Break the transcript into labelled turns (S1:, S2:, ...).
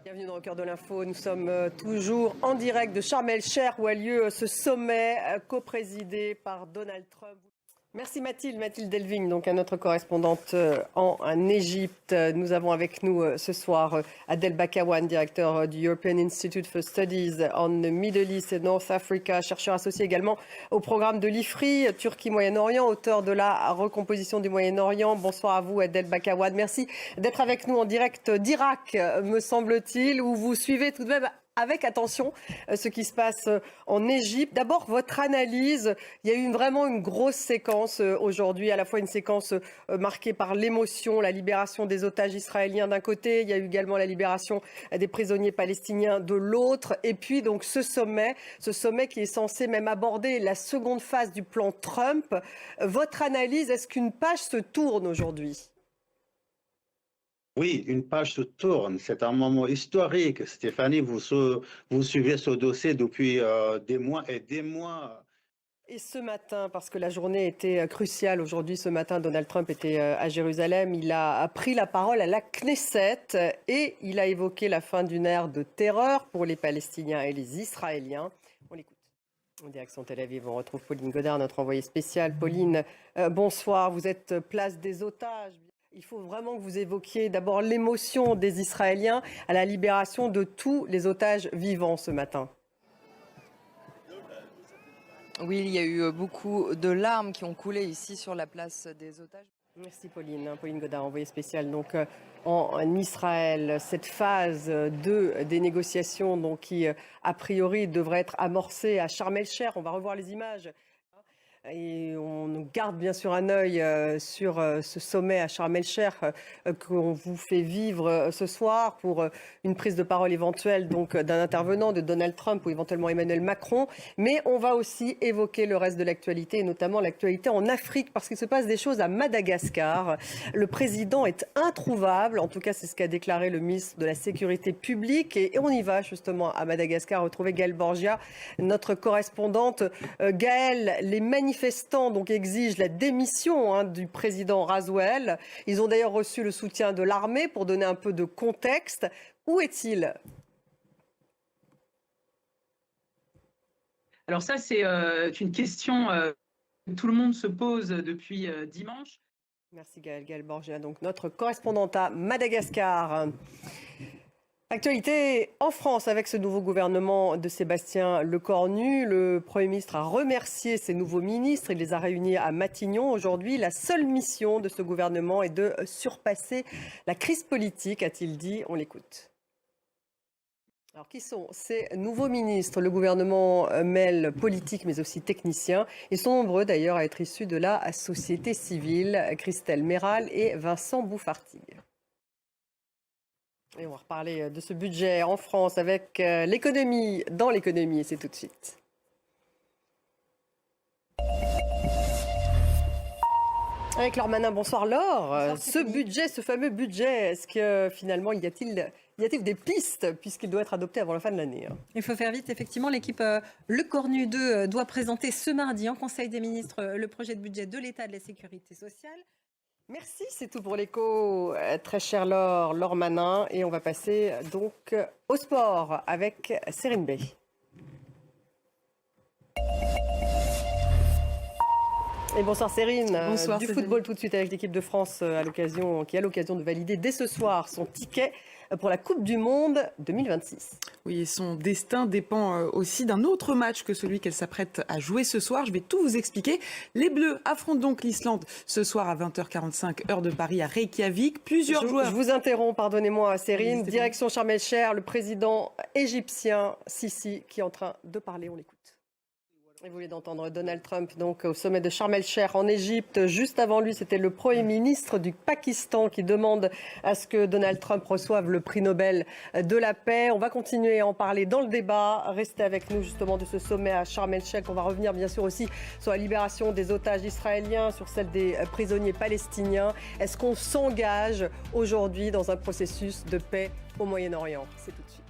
S1: Bienvenue dans le cœur de l'info. Nous sommes toujours en direct de Sharm el-Sheikh où a lieu ce sommet coprésidé par Donald Trump. Merci Mathilde Delvigne, donc à notre correspondante en Égypte. Nous avons avec nous ce soir Adel Bakawan, directeur du European Institute for Studies on the Middle East and North Africa, chercheur associé également au programme de l'IFRI, Turquie-Moyen-Orient, auteur de la recomposition du Moyen-Orient. Bonsoir à vous Adel Bakawan. Merci d'être avec nous en direct d'Irak, me semble-t-il, où vous suivez tout de même avec attention ce qui se passe en Égypte. D'abord, votre analyse. Il y a eu vraiment une grosse séquence aujourd'hui, à la fois une séquence marquée par l'émotion, la libération des otages israéliens d'un côté, il y a eu également la libération des prisonniers palestiniens de l'autre, et puis donc ce sommet qui est censé même aborder la seconde phase du plan Trump. Votre analyse, est-ce qu'une page se tourne aujourd'hui ?
S2: Oui, une page se tourne. C'est un moment historique. Stéphanie, vous suivez ce dossier depuis des mois et des mois.
S1: Et ce matin, parce que la journée était cruciale aujourd'hui, ce matin, Donald Trump était à Jérusalem. Il a pris la parole à la Knesset et il a évoqué la fin d'une ère de terreur pour les Palestiniens et les Israéliens. On l'écoute. En direction Tel Aviv, on retrouve Pauline Godard, notre envoyée spéciale. Pauline, bonsoir. Vous êtes place des otages. Il faut vraiment que vous évoquiez d'abord l'émotion des Israéliens à la libération de tous les otages vivants ce matin.
S3: Oui, il y a eu beaucoup de larmes qui ont coulé ici sur la place des otages.
S1: Merci Pauline. Pauline Godard, envoyée spéciale donc, en Israël. Cette phase des négociations donc, qui, a priori, devrait être amorcée à Sharm el-Sheikh. On va revoir les images. Et on garde bien sûr un œil sur ce sommet à Sharm el-Sheikh qu'on vous fait vivre ce soir pour une prise de parole éventuelle donc d'un intervenant de Donald Trump ou éventuellement Emmanuel Macron. Mais on va aussi évoquer le reste de l'actualité et notamment l'actualité en Afrique parce qu'il se passe des choses à Madagascar. Le président est introuvable, en tout cas c'est ce qu'a déclaré le ministre de la Sécurité publique et on y va justement à Madagascar retrouver Gaëlle Borgia, notre correspondante. Gaëlle, les manifestants donc exigent la démission du président Razouel. Ils ont d'ailleurs reçu le soutien de l'armée pour donner un peu de contexte. Où est-il ?
S4: Alors ça, c'est une question que tout le monde se pose depuis dimanche.
S1: Merci Gaëlle Borgia, donc notre correspondante à Madagascar. Actualité en France avec ce nouveau gouvernement de Sébastien Lecornu. Le Premier ministre a remercié ses nouveaux ministres. Il les a réunis à Matignon aujourd'hui. La seule mission de ce gouvernement est de surpasser la crise politique, a-t-il dit. On l'écoute. Alors, qui sont ces nouveaux ministres ? Le gouvernement mêle politique mais aussi technicien. Ils sont nombreux d'ailleurs à être issus de la société civile. Christelle Méral et Vincent Bouffartigue. Et on va reparler de ce budget en France avec l'économie, dans l'économie, et c'est tout de suite. Avec Laure Manin, bonsoir Laure.
S5: Bonsoir,
S1: ce budget, ce fameux budget, est-ce que finalement y a-t-il des pistes puisqu'il doit être adopté avant la fin de l'année ?
S5: Il faut faire vite, effectivement. L'équipe Lecornu 2 doit présenter ce mardi en Conseil des ministres le projet de budget de l'État de la Sécurité sociale.
S1: Merci, c'est tout pour l'écho, très chère Laure Manin. Et on va passer donc au sport avec Serine Bey. Et bonsoir Serine.
S5: Bonsoir,
S1: du
S5: Céline.
S1: football tout de suite avec l'équipe de France qui a l'occasion de valider dès ce soir son ticket pour la Coupe du Monde 2026.
S6: Oui, et son destin dépend aussi d'un autre match que celui qu'elle s'apprête à jouer ce soir. Je vais tout vous expliquer. Les Bleus affrontent donc l'Islande ce soir à 20h45, heure de Paris à Reykjavik. Plusieurs joueurs...
S1: Je vous interromps, pardonnez-moi Serine.
S6: Oui,
S1: Direction Sharm el-Sheikh, le président égyptien Sisi qui est en train de parler. On l'écoute. Et vous venez d'entendre Donald Trump donc, au sommet de Sharm el-Sheikh en Égypte. Juste avant lui, c'était le Premier ministre du Pakistan qui demande à ce que Donald Trump reçoive le prix Nobel de la paix. On va continuer à en parler dans le débat. Restez avec nous justement de ce sommet à Sharm el-Sheikh. On va revenir bien sûr aussi sur la libération des otages israéliens, sur celle des prisonniers palestiniens. Est-ce qu'on s'engage aujourd'hui dans un processus de paix au Moyen-Orient ? C'est tout de suite.